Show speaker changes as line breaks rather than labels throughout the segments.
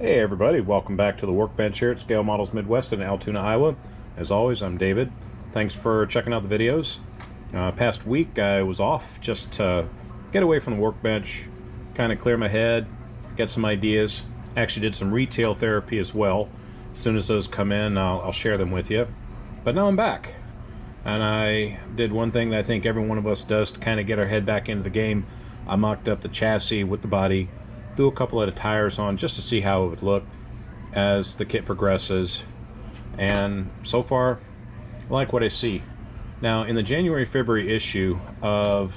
Hey everybody, welcome back to the Workbench here at Scale Models Midwest in Altoona, Iowa. As always, I'm David. Thanks for checking out the videos. Past week I was off just to get away from the workbench, kind of clear my head, get some ideas. Actually did some retail therapy as well. As soon as those come in, I'll share them with you. But now I'm back. And I did one thing that I think every one of us does to kind of get our head back into the game. I mocked up the chassis with the body, threw a couple of tires on just to see how it would look as the kit progresses, and so far I like what I see. Now in the January-February issue of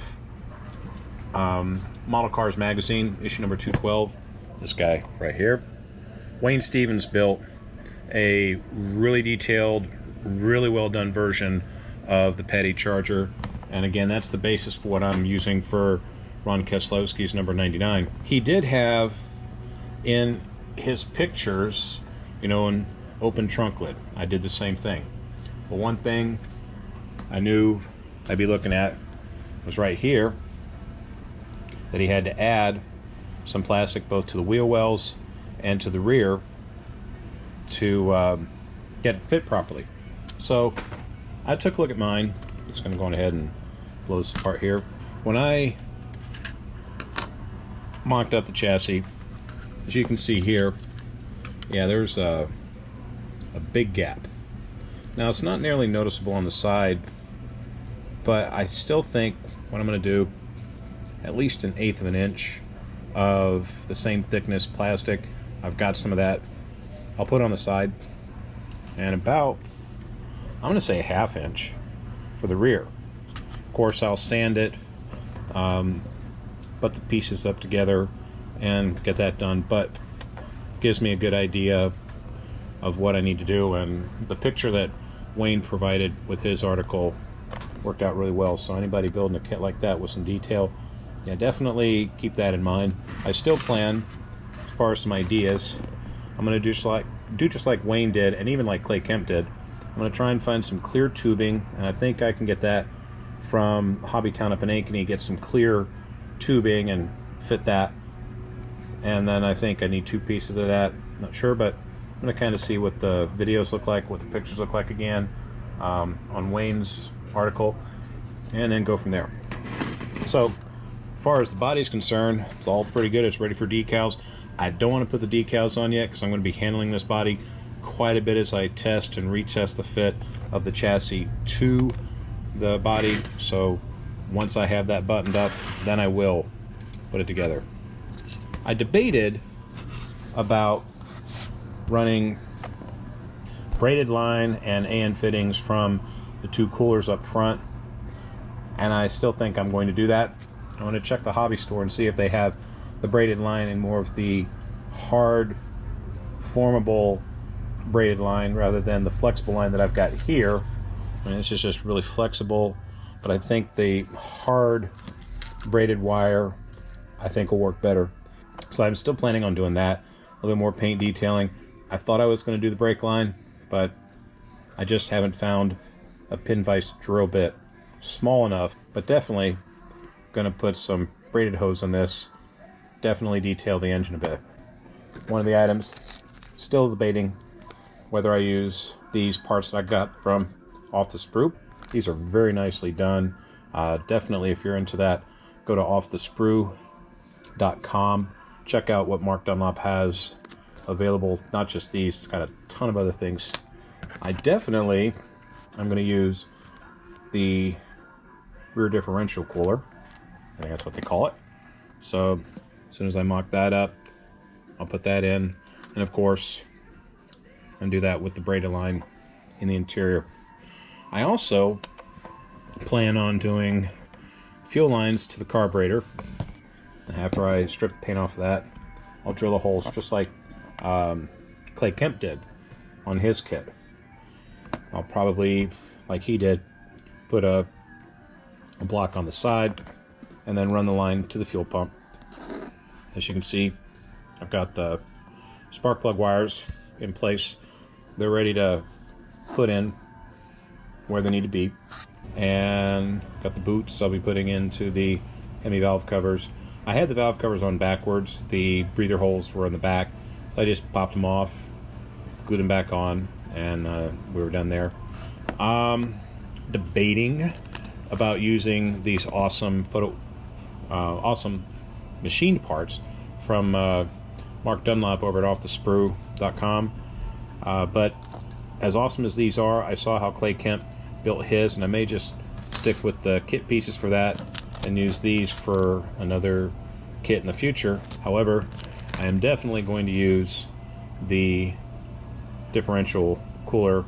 Model Cars magazine, issue number 212, this guy right here, Wayne Stevens built a really detailed, really well done version of the Petty Charger, and again that's the basis for what I'm using for Ron Keselowski's number 99. He did have in his pictures, you know, an open trunk lid. I did the same thing. But one thing I knew I'd be looking at was right here, that he had to add some plastic both to the wheel wells and to the rear to get it fit properly. So I took a look at mine. Just going to go on ahead and blow this apart here. When I mocked up the chassis, as you can see here, yeah, there's a big gap. Now it's not nearly noticeable on the side, but I still think what I'm going to do, at least 1/8 of an inch of the same thickness plastic, I've got some of that, I'll put on the side, and about, I'm going to say 1/2 inch for the rear. Of course I'll sand it, put the pieces up together and get that done, but gives me a good idea of what I need to do, and the picture that Wayne provided with his article worked out really well. So anybody building a kit like that with some detail, yeah, definitely keep that in mind. I still plan, as far as some ideas, I'm going to do just like Wayne did, and even like Kemp did. I'm going to try and find some clear tubing, and I think I can get that from Hobbytown up in Ankeny, get some clear tubing and fit that. And then I think I need 2 pieces of that, not sure, but I'm going to kind of see what the videos look like, what the pictures look like again on Wayne's article, and then go from there. So as far as the body's concerned, it's all pretty good. It's ready for decals. I don't want to put the decals on yet because I'm going to be handling this body quite a bit as I test and retest the fit of the chassis to the body. So once I have that buttoned up, then I will put it together. I debated about running braided line and AN fittings from the 2 coolers up front, and I still think I'm going to do that. I'm going to check the hobby store and see if they have the braided line in more of the hard, formable braided line rather than the flexible line that I've got here. I mean, this is just really flexible, but I think the hard braided wire I think will work better. So I'm still planning on doing that. A little bit more paint detailing. I thought I was going to do the brake line, but I just haven't found a pin vise drill bit small enough. But definitely going to put some braided hose on this. Definitely detail the engine a bit. One of the items, still debating whether I use these parts that I got from Off the Sprue. These are very nicely done. Definitely, if you're into that, go to offthesprue.com. Check out what Mark Dunlop has available. Not just these, it's got a ton of other things. I'm going to use the rear differential cooler. I think that's what they call it. So as soon as I mock that up, I'll put that in, and of course and do that with the braided line in the interior. I also plan on doing fuel lines to the carburetor, and after I strip the paint off of that, I'll drill the holes just like Kemp did on his kit. I'll probably, like he did, put a block on the side and then run the line to the fuel pump. As you can see, I've got the spark plug wires in place. They're ready to put in where they need to be, and got the boots I'll be putting into the Hemi valve covers. I had the valve covers on backwards. The breather holes were in the back. So I just popped them off, glued them back on, and we were done there. Debating about using these awesome awesome machined parts from Mark Dunlop over at offthesprue.com. But as awesome as these are, I saw how Clay Kemp built his, and I may just stick with the kit pieces for that and use these for another kit in the future. However, I am definitely going to use the differential cooler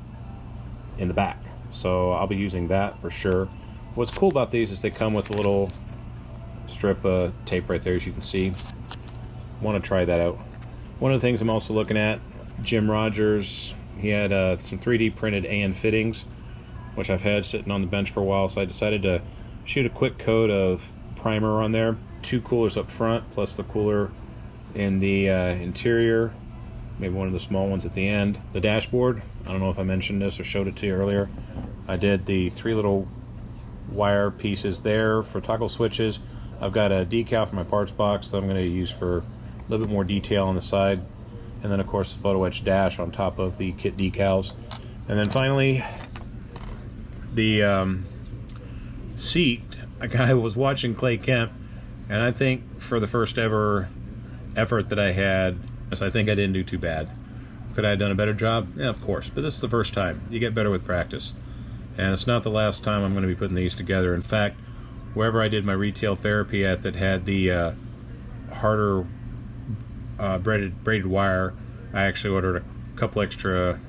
in the back, so I'll be using that for sure. What's cool about these is they come with a little strip of tape right there, as you can see. Want to try that out. One of the things I'm also looking at, Jim Rogers, he had some 3D printed AN fittings, which I've had sitting on the bench for a while, so I decided to shoot a quick coat of primer on there. 2 coolers up front, plus the cooler in the interior, maybe one of the small ones at the end. The dashboard, I don't know if I mentioned this or showed it to you earlier. I did the 3 little wire pieces there for toggle switches. I've got a decal for my parts box that I'm going to use for a little bit more detail on the side. And then of course the photo etch dash on top of the kit decals. And then finally, the seat. I was watching Clay Kemp, and I think for the first ever effort that I had, I think I didn't do too bad. Could I have done a better job? Yeah, of course, but this is the first time. You get better with practice. And it's not the last time I'm going to be putting these together. In fact, wherever I did my retail therapy at that had the harder braided wire, I actually ordered a couple extra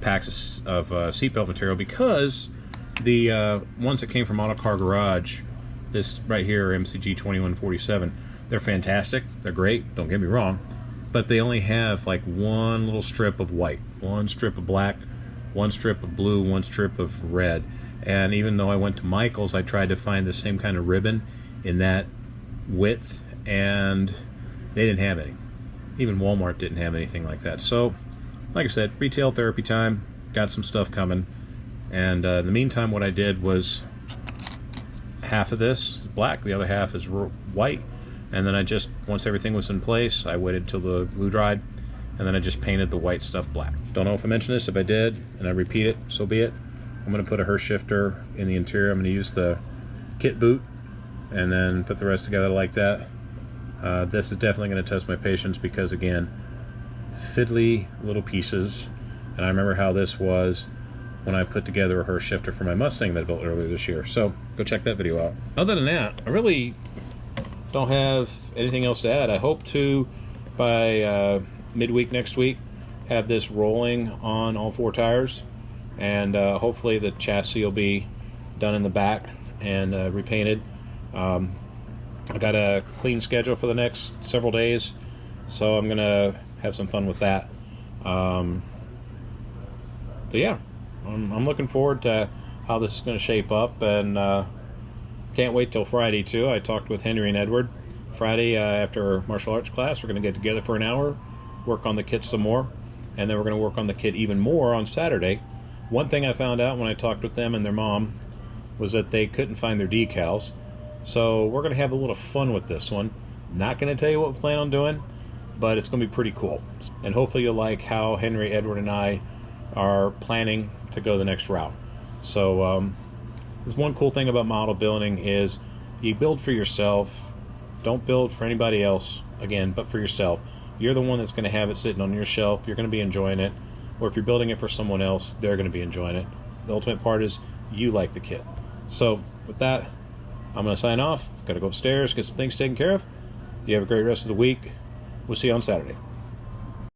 packs of seatbelt material, because the ones that came from Autocar Garage, this right here, MCG 2147, they're fantastic, they're great, don't get me wrong, but they only have like one little strip of white, one strip of black, one strip of blue, one strip of red. And even though I went to Michael's, I tried to find the same kind of ribbon in that width, and they didn't have any. Even Walmart didn't have anything like that. So, like I said, retail therapy time, got some stuff coming. And in the meantime, what I did was half of this is black, the other half is white. And then I just, once everything was in place, I waited till the glue dried, and then I just painted the white stuff black. Don't know if I mentioned this. If I did, and I repeat it, so be it. I'm going to put a Hurst shifter in the interior. I'm going to use the kit boot and then put the rest together like that. This is definitely going to test my patience, because again, fiddly little pieces. And I remember how this was when I put together a Hurst shifter for my Mustang that I built earlier this year. So go check that video out. Other than that, I really don't have anything else to add. I hope to, by midweek next week, have this rolling on all 4 tires, and hopefully the chassis will be done in the back and repainted. I got a clean schedule for the next several days, so I'm gonna have some fun with that. But yeah, I'm looking forward to how this is going to shape up, and can't wait till Friday too. I talked with Henry and Edward Friday after martial arts class. We're going to get together for an hour, work on the kit some more, and then we're going to work on the kit even more on Saturday. One thing I found out when I talked with them and their mom was that they couldn't find their decals, so we're going to have a little fun with this one. Not going to tell you what we plan on doing, but it's going to be pretty cool, and hopefully you'll like how Henry, Edward, and I are planning to go the next route. So there's one cool thing about model building is you build for yourself. Don't build for anybody else, again, but for yourself. You're the one that's going to have it sitting on your shelf. You're going to be enjoying it. Or if you're building it for someone else, they're going to be enjoying it. The ultimate part is you like the kit. So with that, I'm going to sign off. Got to go upstairs, get some things taken care of. You have a great rest of the week. We'll see you on Saturday.